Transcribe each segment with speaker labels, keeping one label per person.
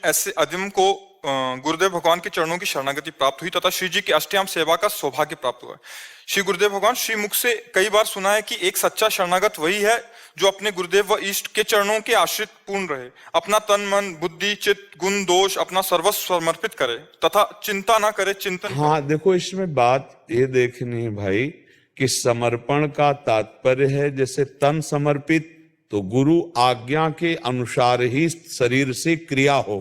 Speaker 1: ऐसे अदम को गुरुदेव भगवान के चरणों की शरणागति प्राप्त हुई तथा श्री जी की अष्टयाम सेवा का सौभाग्य प्राप्त हुआ। श्री गुरुदेव भगवान श्री मुख से कई बार सुना है कि एक सच्चा शरणागत वही है जो अपने गुरुदेव व इष्ट के चरणों के आश्रित पूर्ण रहे, अपना तन मन बुद्धि चित्त गुण दोष अपना सर्वस्व समर्पित करे तथा चिंता ना करे चिंतन।
Speaker 2: हाँ, देखो इसमें बात ये देखनी है भाई कि समर्पण का तात्पर्य है जैसे तन समर्पित, तो गुरु आज्ञा के अनुसार ही शरीर से क्रिया हो।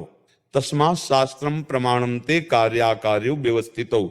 Speaker 2: तस्मात् शास्त्रम प्रमाणमते कार्याकार्यो व्यवस्थितो।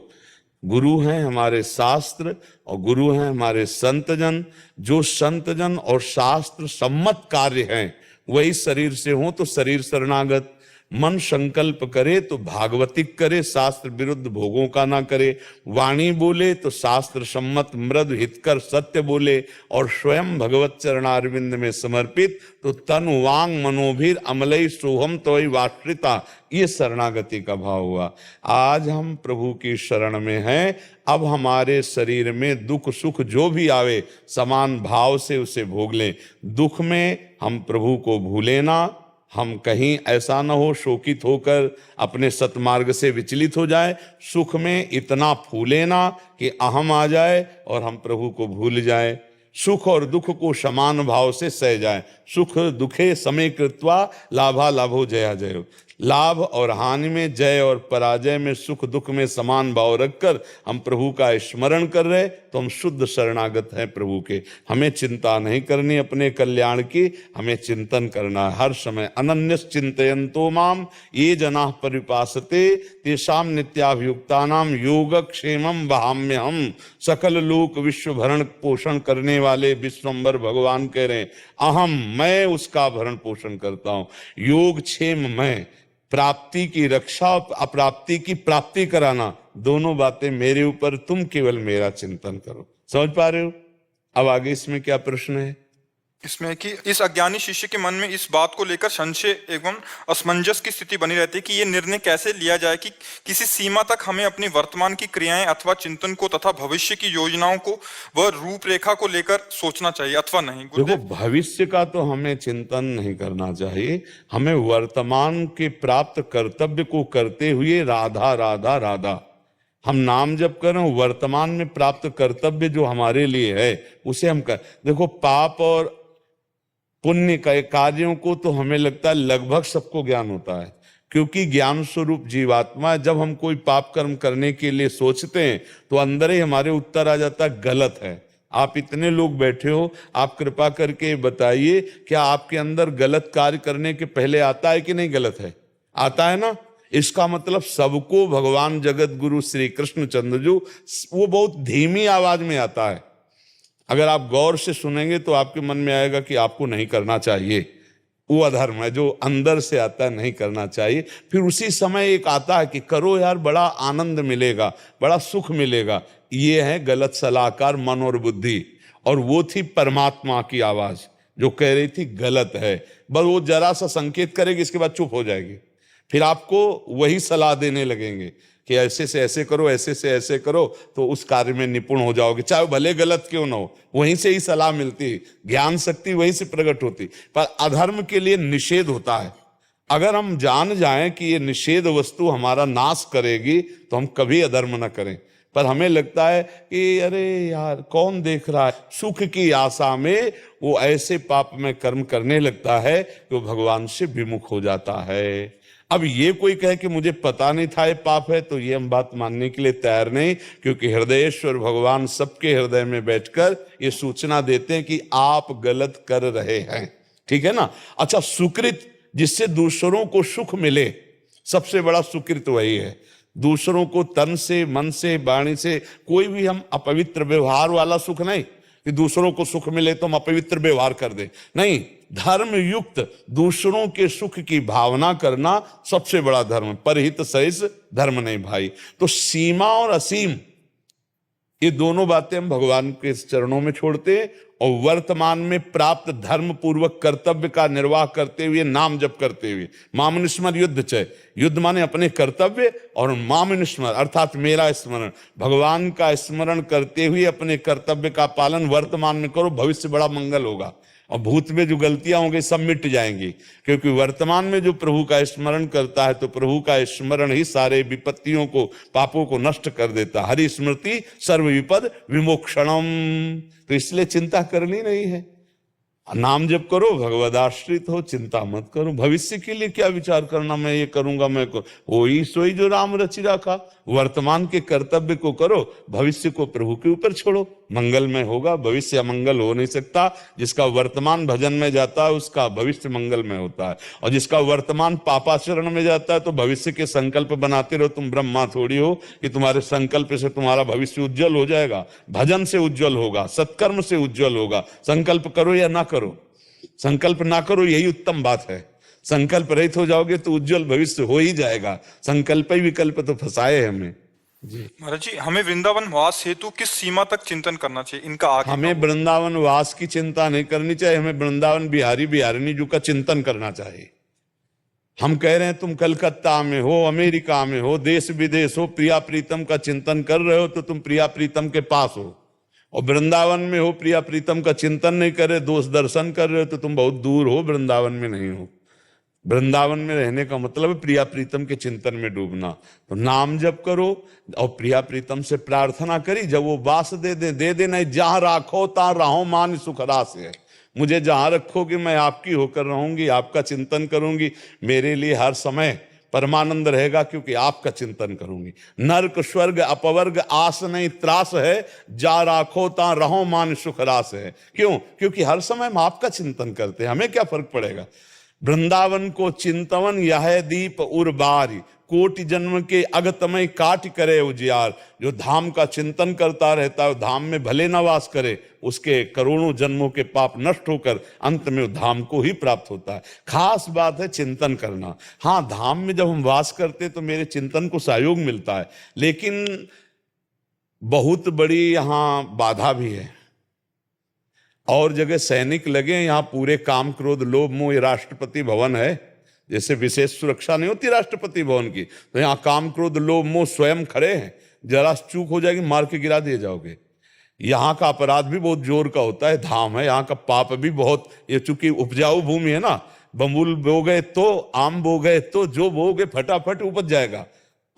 Speaker 2: गुरु हैं हमारे शास्त्र और गुरु हैं हमारे संतजन। जो संतजन और शास्त्र सम्मत कार्य हैं वही शरीर से हो तो शरीर शरणागत। मन संकल्प करे तो भागवतिक करे, शास्त्र विरुद्ध भोगों का ना करे। वाणी बोले तो शास्त्र सम्मत मृदु हितकर सत्य बोले और स्वयं भगवत चरणारविंद में समर्पित तो तन वांग मनोभीर अमलई सोहम तोय वाश्रिता, ये शरणागति का भाव हुआ। आज हम प्रभु की शरण में हैं। अब हमारे शरीर में दुख सुख जो भी आवे समान भाव से उसे भोग लें। दुख में हम प्रभु को भूले ना, हम कहीं ऐसा न हो शोकित होकर अपने सतमार्ग से विचलित हो जाए। सुख में इतना फूले ना कि अहम आ जाए और हम प्रभु को भूल जाए। सुख और दुख को समान भाव से सह जाए। सुख दुखे समय कृत्वा लाभा लाभो जया जयो। लाभ और हानि में, जय और पराजय में, सुख दुख में समान भाव रखकर हम प्रभु का स्मरण कर रहे तो हम शुद्ध शरणागत हैं प्रभु के। हमें चिंता नहीं करनी अपने कल्याण की, हमें चिंतन करना है हर समय। अनन्यस चिंतयन्तो माम ये जनाः परिपासते तेषां नित्याभियुक्तानां योगक्षेमं वहाम्यहम्। सकल लोक विश्व भरण पोषण करने वाले विश्वम्भर भगवान कह रहे हैं अहम, मैं उसका भरण पोषण करता हूं। योग क्षेम मैं, प्राप्ति की रक्षा और अप्राप्ति की प्राप्ति कराना, दोनों बातें मेरे ऊपर, तुम केवल मेरा चिंतन करो। समझ पा रहे हो? अब आगे इसमें क्या प्रश्न है?
Speaker 1: इसमें कि इस अज्ञानी शिष्य के मन में इस बात को लेकर संशय एवं असमंजस की स्थिति बनी रहती है कि ये निर्णय कैसे लिया जाए कि किसी सीमा तक हमें अपनी वर्तमान की क्रियाएं अथवा चिंतन को तथा भविष्य की योजनाओं को व रूपरेखा को लेकर सोचना चाहिए अथवा नहीं।
Speaker 2: देखो, भविष्य का तो हमें चिंतन नहीं करना चाहिए। हमें वर्तमान के प्राप्त कर्तव्य को करते हुए राधा राधा राधा हम नाम जप करें, वर्तमान में प्राप्त कर्तव्य जो हमारे लिए है उसे हम कर। देखो, पाप और पुण्य के कार्यों को तो हमें लगता है लगभग सबको ज्ञान होता है, क्योंकि ज्ञान स्वरूप जीवात्मा। जब हम कोई पाप कर्म करने के लिए सोचते हैं तो अंदर ही हमारे उत्तर आ जाता है गलत है। आप इतने लोग बैठे हो, आप कृपा करके बताइए क्या आपके अंदर गलत कार्य करने के पहले आता है कि नहीं गलत है? आता है ना। इसका मतलब सबको भगवान जगत गुरु श्री कृष्ण चंद्र जो वो बहुत धीमी आवाज में आता है। अगर आप गौर से सुनेंगे तो आपके मन में आएगा कि आपको नहीं करना चाहिए, वो अधर्म है जो अंदर से आता है, नहीं करना चाहिए। फिर उसी समय एक आता है कि करो यार, बड़ा आनंद मिलेगा, बड़ा सुख मिलेगा। ये है गलत सलाहकार मन और बुद्धि। और वो थी परमात्मा की आवाज जो कह रही थी गलत है। बस वो जरा सा संकेत करेगी, इसके बाद चुप हो जाएगी। फिर आपको वही सलाह देने लगेंगे कि ऐसे से ऐसे करो, ऐसे से ऐसे करो, तो उस कार्य में निपुण हो जाओगे, चाहे भले गलत क्यों ना हो। वहीं से ही सलाह मिलती है, ज्ञान शक्ति वहीं से प्रकट होती। पर अधर्म के लिए निषेध होता है। अगर हम जान जाएं कि ये निषेध वस्तु हमारा नाश करेगी तो हम कभी अधर्म न करें। पर हमें लगता है कि अरे यार कौन देख रहा है, सुख की आशा में वो ऐसे पाप में कर्म करने लगता है कि वो भगवान से विमुख हो जाता है। अब ये कोई कहे कि मुझे पता नहीं था ये पाप है, तो ये हम बात मानने के लिए तैयार नहीं, क्योंकि हृदयेश्वर भगवान सबके हृदय में बैठकर ये सूचना देते हैं कि आप गलत कर रहे हैं। ठीक है ना। अच्छा, सुकृत जिससे दूसरों को सुख मिले, सबसे बड़ा सुकृत वही है। दूसरों को तन से मन से वाणी से, कोई भी हम अपवित्र व्यवहार वाला सुख नहीं कि दूसरों को सुख मिले तो हम अपवित्र व्यवहार कर दे, नहीं। धर्म युक्त दूसरों के सुख की भावना करना सबसे बड़ा धर्म। परहित सहित धर्म नहीं भाई। तो सीमा और असीम, ये दोनों बातें हम भगवान के चरणों में छोड़ते हैं और वर्तमान में प्राप्त धर्म पूर्वक कर्तव्य का निर्वाह करते हुए, नाम जप करते हुए। मामनुस्मर युद्ध चय, युद्ध माने अपने कर्तव्य, और मामनुस्मर अर्थात मेरा स्मरण, भगवान का स्मरण करते हुए अपने कर्तव्य का पालन वर्तमान में करो, भविष्य बड़ा मंगल होगा। और भूत में जो गलतियां होंगी सब मिट जाएंगी, क्योंकि वर्तमान में जो प्रभु का स्मरण करता है तो प्रभु का स्मरण ही सारे विपत्तियों को, पापों को नष्ट कर देता है। हरि स्मृति सर्व विपद विमोक्षणम। तो इसलिए चिंता करनी नहीं है, नाम जप करो, भगवदाश्रित हो, चिंता मत करो। भविष्य के लिए क्या विचार करना, मैं ये करूंगा, मैं वही सोई जो राम रचि रखा। वर्तमान के कर्तव्य को करो, भविष्य को प्रभु के ऊपर छोड़ो, मंगल में होगा। भविष्य अमंगल हो नहीं सकता। जिसका वर्तमान भजन में जाता है उसका भविष्य मंगल में होता है, और जिसका वर्तमान पापाचरण में जाता है तो भविष्य के संकल्प बनाते रहो। तुम ब्रह्मा थोड़ी हो कि तुम्हारे संकल्प से तुम्हारा भविष्य उज्जवल हो जाएगा। भजन से उज्जवल होगा, सत्कर्म से उज्जवल होगा। संकल्प करो या ना करो, संकल्प ना करो यही उत्तम बात है। संकल्प रहित हो जाओगे तो उज्जवल भविष्य हो ही जाएगा। संकल्प ही विकल्प तो फंसाए हमें जी।
Speaker 1: महाराज जी, हमें वृंदावन वास हेतु किस सीमा तक चिंतन करना चाहिए, इनका आगे?
Speaker 2: हमें वृंदावन वास की चिंता नहीं करनी चाहिए, हमें वृंदावन बिहारी बिहारिणी जी का चिंतन करना चाहिए। हम कह रहे हैं तुम कलकत्ता में हो, अमेरिका में हो, देश विदेश हो, प्रिया प्रीतम का चिंतन कर रहे हो तो तुम प्रिया प्रीतम के पास हो। और वृंदावन में हो, प्रिया प्रीतम का चिंतन नहीं कर रहे, दोष दर्शन कर रहे हो तो तुम बहुत दूर हो, वृंदावन में नहीं हो। वृंदावन में रहने का मतलब है प्रिया प्रीतम के चिंतन में डूबना। तो नाम जप करो और प्रिया प्रीतम से प्रार्थना करी, जब वो वास दे दे नहीं, जहां राखो ता रहो मान सुख रास है। मुझे जहां रखोगे मैं आपकी होकर रहूंगी, आपका चिंतन करूंगी, मेरे लिए हर समय परमानंद रहेगा, क्योंकि आपका चिंतन करूंगी। नरक स्वर्ग अपवर्ग आस नहीं त्रास है, जा राखो ता रहो मान सुख रास है। क्यों? क्योंकि हर समय हम आपका चिंतन करते हैं, हमें क्या फर्क पड़ेगा। वृंदावन को चिंतवन यह दीप उर्बारी, कोटि जन्म के अगतमय काट करे उजियार। जो धाम का चिंतन करता रहता है धाम में भले न वास करे, उसके करोड़ों जन्मों के पाप नष्ट होकर अंत में धाम को ही प्राप्त होता है। खास बात है चिंतन करना। हाँ, धाम में जब हम वास करते तो मेरे चिंतन को सहयोग मिलता है, लेकिन बहुत बड़ी यहाँ बाधा भी है। और जगह सैनिक लगे, यहाँ पूरे काम क्रोध लोभ मोह, ये राष्ट्रपति भवन है, जैसे विशेष सुरक्षा नहीं होती राष्ट्रपति भवन की, तो यहाँ काम क्रोध लोभ मोह स्वयं खड़े हैं। जरा चूक हो जाएगी मार के गिरा दिए जाओगे। यहाँ का अपराध भी बहुत जोर का होता है, धाम है, यहाँ का पाप भी बहुत। ये चूंकि उपजाऊ भूमि है ना, बबूल बो गए तो, आम बो गए तो, जो बोगे फटाफट उपज जाएगा।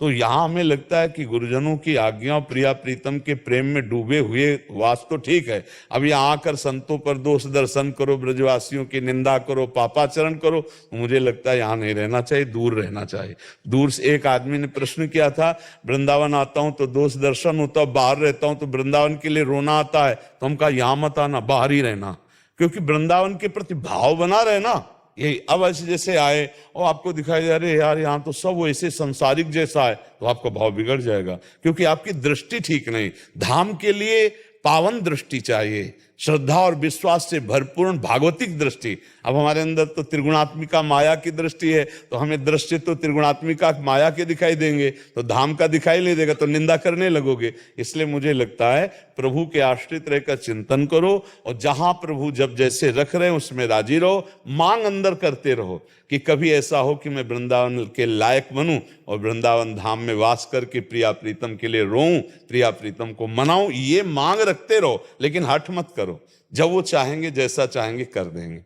Speaker 2: तो यहाँ हमें लगता है कि गुरुजनों की आज्ञा, प्रिया प्रीतम के प्रेम में डूबे हुए वास तो ठीक है। अब यहाँ आकर संतों पर दोष दर्शन करो, ब्रजवासियों की निंदा करो, पापाचरण करो, मुझे लगता है यहाँ नहीं रहना चाहिए, दूर रहना चाहिए। दूर से एक आदमी ने प्रश्न किया था, वृंदावन आता हूँ तो दोष दर्शन होता है, बाहर रहता हूँ तो वृंदावन के लिए रोना आता है। तो हम कहा यहाँ मत आना, बाहर ही रहना, क्योंकि वृंदावन के प्रति भाव बना रहना। यही अब ऐसे जैसे आए और आपको दिखाई दे रहे यार यहाँ तो सब वैसे संसारिक जैसा है, तो आपका भाव बिगड़ जाएगा, क्योंकि आपकी दृष्टि ठीक नहीं। धाम के लिए पावन दृष्टि चाहिए, श्रद्धा और विश्वास से भरपूर्ण भागवतिक दृष्टि। अब हमारे अंदर तो त्रिगुणात्मिका माया की दृष्टि है, तो हमें दृष्टि तो त्रिगुणात्मिका माया के दिखाई देंगे, तो धाम का दिखाई नहीं देगा, तो निंदा करने लगोगे। इसलिए मुझे लगता है प्रभु के आश्रित रहकर चिंतन करो, और जहां प्रभु जब जैसे रख रहे हैं उसमें राजी रहो, मांग अंदर करते रहो कि कभी ऐसा हो कि मैं वृंदावन के लायक बनूं और वृंदावन धाम में वास करके प्रिया प्रीतम के लिए रोऊं, प्रिया प्रीतम को मनाऊं। ये मांग रखते रहो, लेकिन हठ मत करो। जब वो चाहेंगे, जैसा चाहेंगे कर देंगे।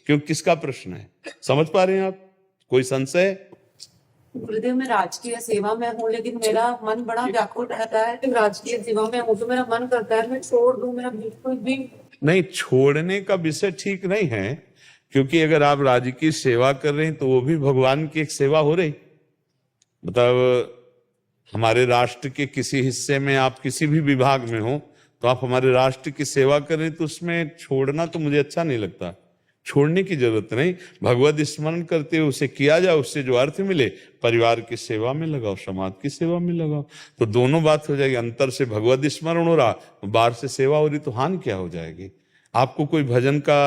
Speaker 2: क्यों, किसका प्रश्न है, समझ पा रहे हैं आप? कोई संशय?
Speaker 3: गुरुदेव, मैं राजकीय सेवा में हूँ, लेकिन मेरा मन बड़ा व्याकुल रहता है कि राजकीय सेवा में हूँ तो मेरा मन करता है मैं छोड़ दूं, मेरा बिल्कुल भी
Speaker 2: नहीं। छोड़ने का विषय ठीक नहीं है, क्योंकि अगर आप राजकीय सेवा कर रहे हैं तो वो भी भगवान की एक सेवा हो रही। मतलब हमारे राष्ट्र के किसी हिस्से में आप किसी भी विभाग में हो तो आप हमारे राष्ट्र की सेवा करें, तो उसमें छोड़ना तो मुझे अच्छा नहीं लगता। छोड़ने की जरूरत नहीं, भगवत स्मरण करते हुए उसे किया जाए, उससे जो अर्थ मिले परिवार की सेवा में लगाओ, समाज की सेवा में लगाओ, तो दोनों बात हो जाएगी। अंतर से भगवत स्मरण हो रहा, बाहर से सेवा हो रही, तो हानि क्या हो जाएगी? आपको कोई भजन का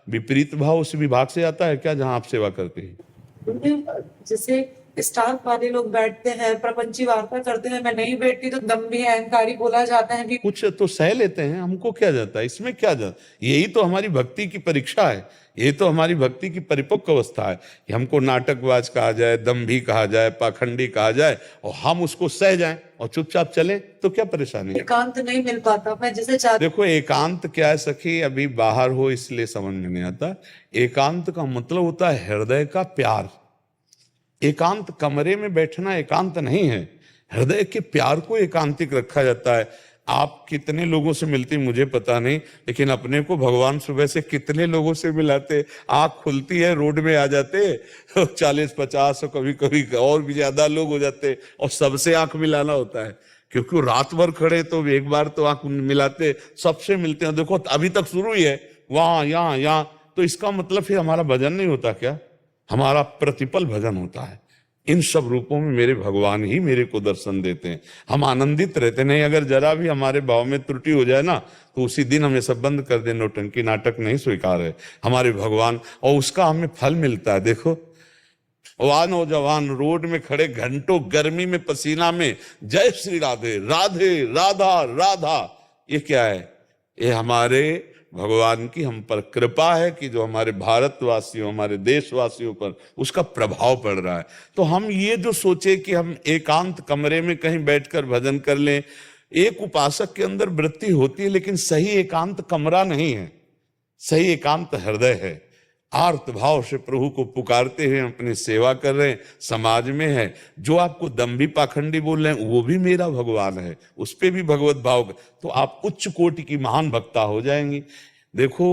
Speaker 2: विपरीत भाव उस विभाग से आता है क्या जहां आप सेवा करते हैं?
Speaker 3: जैसे स्टाफ वाले लोग बैठते हैं, प्रपंची वार्ता करते हैं, मैं नहीं बैठती तो दम भी अहंकारी बोला जाता है भी।
Speaker 2: कुछ तो सह लेते हैं, हमको क्या जाता है इसमें, क्या जाता? यही तो हमारी भक्ति की परीक्षा है, ये तो हमारी भक्ति की परिपक्व अवस्था है कि हमको नाटकबाज कहा जाए, दम्भी कहा जाए, पाखंडी कहा जाए और हम उसको सह जाएं और चुपचाप चले, तो क्या परेशानी है?
Speaker 3: एकांत नहीं मिल पाता, मैं जिसे चाहती
Speaker 2: देखो एकांत क्या है सखी, अभी बाहर हो इसलिए समझ में नहीं आता। एकांत का मतलब होता है हृदय का प्यार। एकांत कमरे में बैठना एकांत नहीं है, हृदय के प्यार को एकांतिक रखा जाता है। आप कितने लोगों से मिलती मुझे पता नहीं, लेकिन अपने को भगवान सुबह से कितने लोगों से मिलाते। आंख खुलती है, रोड में आ जाते 40-50 और कभी कभी और भी ज्यादा लोग हो जाते, और सबसे आंख मिलाना होता है, क्योंकि वो रात भर खड़े तो एक बार तो आंख मिलाते, सबसे मिलते हैं। देखो अभी तक शुरू ही है, वहां यहाँ, तो इसका मतलब फिर हमारा भजन नहीं होता क्या? हमारा प्रतिपल भजन होता है। इन सब रूपों में मेरे भगवान ही मेरे को दर्शन देते हैं, हम आनंदित रहते नहीं। अगर जरा भी हमारे भाव में त्रुटि हो जाए ना, तो उसी दिन हमें सब बंद कर दे, नौटंकी नाटक नहीं स्वीकार है हमारे भगवान, और उसका हमें फल मिलता है। देखो वाह नौजवान रोड में खड़े घंटों गर्मी में पसीना में जय श्री राधे राधे राधा राधा, ये क्या है? ये हमारे भगवान की हम पर कृपा है कि जो हमारे भारतवासियों, हमारे देशवासियों पर उसका प्रभाव पड़ रहा है। तो हम ये जो सोचे कि हम एकांत कमरे में कहीं बैठकर भजन कर लें, एक उपासक के अंदर वृत्ति होती है, लेकिन सही एकांत कमरा नहीं है, सही एकांत हृदय है। आर्त भाव से प्रभु को पुकारते हुए अपनी सेवा कर रहे हैं, समाज में है। जो आपको दम्भी पाखंडी बोल रहे हैं वो भी मेरा भगवान है, उस पर भी भगवत भाव, तो आप उच्च कोटि की महान भक्ता हो जाएंगी। देखो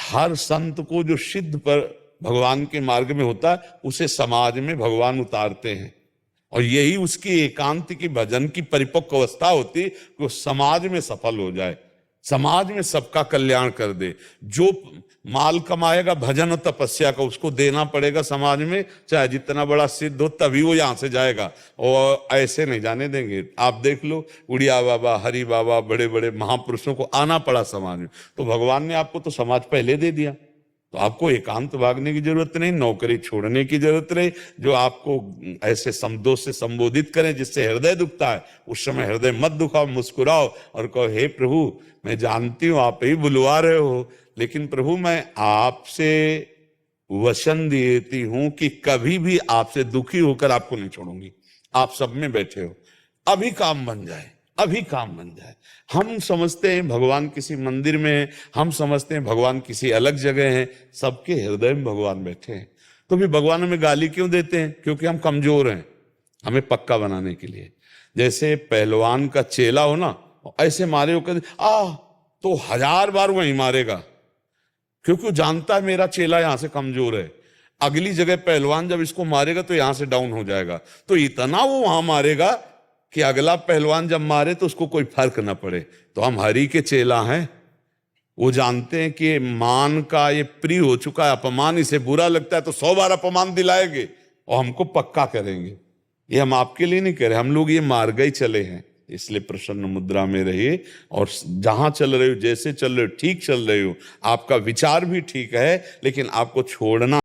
Speaker 2: हर संत को जो सिद्ध पर भगवान के मार्ग में होता है, उसे समाज में भगवान उतारते हैं, और यही उसकी एकांत की भजन की परिपक्व अवस्था होती है कि वो समाज में सफल हो जाए, समाज में सबका कल्याण कर दे। जो माल कमाएगा भजन और तपस्या का, उसको देना पड़ेगा समाज में, चाहे जितना बड़ा सिद्ध हो, तभी वो यहां से जाएगा, और ऐसे नहीं जाने देंगे। आप देख लो उड़िया बाबा, हरि बाबा, बड़े बड़े महापुरुषों को आना पड़ा समाज में, तो भगवान ने आपको तो समाज पहले दे दिया, तो आपको एकांत भागने की जरूरत नहीं, नौकरी छोड़ने की जरूरत नहीं। जो आपको ऐसे शब्दों से संबोधित करें जिससे हृदय दुखता है, उस समय हृदय मत दुखाओ, मुस्कुराओ और कहो हे प्रभु, मैं जानती हूं आप ही बुलवा रहे हो, लेकिन प्रभु मैं आपसे वचन देती हूं कि कभी भी आपसे दुखी होकर आपको नहीं छोड़ूंगी। आप सब में बैठे हो, अभी काम बन जाए, अभी काम बन जाए। हम समझते हैं भगवान किसी मंदिर में है, हम समझते हैं भगवान किसी अलग जगह है, सबके हृदय में भगवान बैठे हैं। तो भी भगवान हमें गाली क्यों देते हैं? क्योंकि हम कमजोर हैं, हमें पक्का बनाने के लिए। जैसे पहलवान का चेला हो ना, ऐसे मारे होकर तो 1000 बार वही मारेगा, क्योंकि वो जानता है मेरा चेला यहां से कमजोर है, अगली जगह पहलवान जब इसको मारेगा तो यहां से डाउन हो जाएगा, तो इतना वो वहां मारेगा कि अगला पहलवान जब मारे तो उसको कोई फर्क ना पड़े। तो हम हरि के चेला हैं, वो जानते हैं कि मान का ये प्रिय हो चुका है, अपमान इसे बुरा लगता है, तो 100 बार अपमान दिलाएंगे और हमको पक्का करेंगे। ये हम आपके लिए नहीं कह रहे, हम लोग ये मार्ग ही चले हैं, इसलिए प्रसन्न मुद्रा में रहिए, और जहां चल रहे हो, जैसे चल रहे हो, ठीक चल रहे हो, आपका विचार भी ठीक है, लेकिन आपको छोड़ना